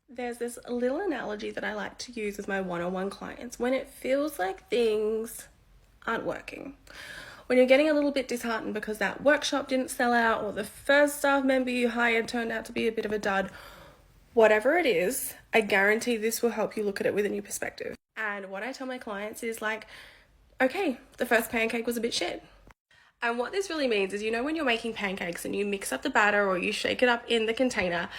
There's this little analogy that I like to use with my one-on-one clients when it feels like things aren't working. When you're getting a little bit disheartened because that workshop didn't sell out, or the first staff member you hired turned out to be a bit of a dud, whatever it is, I guarantee this will help you look at it with a new perspective. And what I tell my clients is like, okay, the first pancake was a bit shit. And what this really means is, when you're making pancakes and you mix up the batter or you shake it up in the container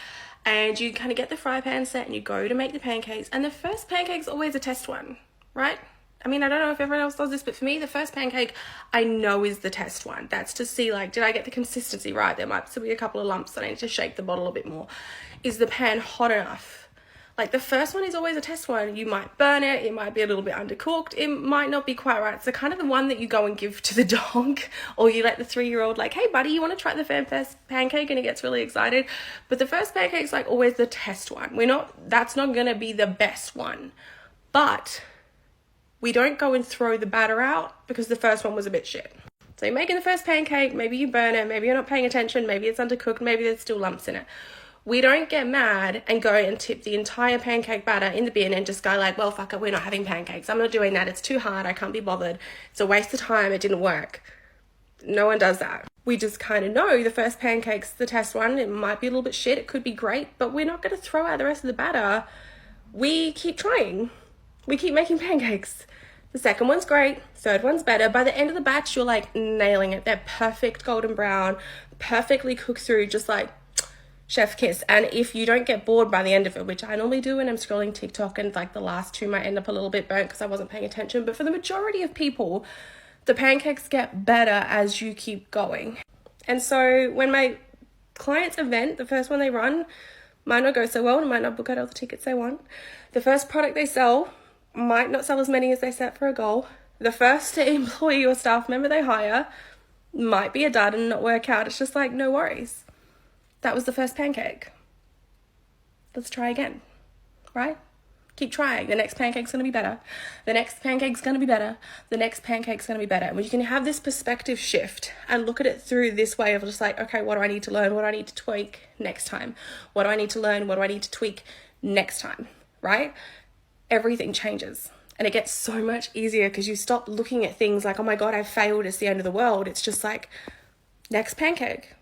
and you kind of get the fry pan set and you go to make the pancakes, and the first pancake's always a test one, right? I mean, I don't know if everyone else does this, but for me, the first pancake I know is the test one. That's to see, like, did I get the consistency right? There might still be a couple of lumps that I need to shake the bottle a bit more. Is the pan hot enough? Like, the first one is always a test one. You might burn it. It might be a little bit undercooked. It might not be quite right. It's the kind of the one that you go and give to the dog, or you let the 3-year-old, like, hey, buddy, you want to try the first pancake? And he gets really excited. But the first pancake's, like, always the test one. That's not going to be the best one. But we don't go and throw the batter out because the first one was a bit shit. So you're making the first pancake, maybe you burn it, maybe you're not paying attention, maybe it's undercooked, maybe there's still lumps in it. We don't get mad and go and tip the entire pancake batter in the bin and just go like, well, fuck it, we're not having pancakes. I'm not doing that. It's too hard. I can't be bothered. It's a waste of time. It didn't work. No one does that. We just kind of know the first pancake's the test one. It might be a little bit shit. It could be great, but we're not going to throw out the rest of the batter. We keep trying. We keep making pancakes. The second one's great. Third one's better. By the end of the batch, you're like nailing it. They're perfect golden brown, perfectly cooked through, just like chef kiss. And if you don't get bored by the end of it, which I normally do when I'm scrolling TikTok, and like the last two might end up a little bit burnt because I wasn't paying attention, but for the majority of people, the pancakes get better as you keep going. And so when my clients event, the first one they run might not go so well and might not book out all the tickets they want. The first product they sell might not sell as many as they set for a goal. The first employee or staff member they hire might be a dud and not work out. It's just like, no worries. That was the first pancake. Let's try again, right? Keep trying. The next pancake's going to be better. The next pancake's going to be better. The next pancake's going to be better. And when you can have this perspective shift and look at it through this way of just like, okay, what do I need to learn? What do I need to tweak next time? What do I need to learn? What do I need to tweak next time, right? Everything changes. And it gets so much easier because you stop looking at things like, oh my God, I failed. It's the end of the world. It's just like, next pancake.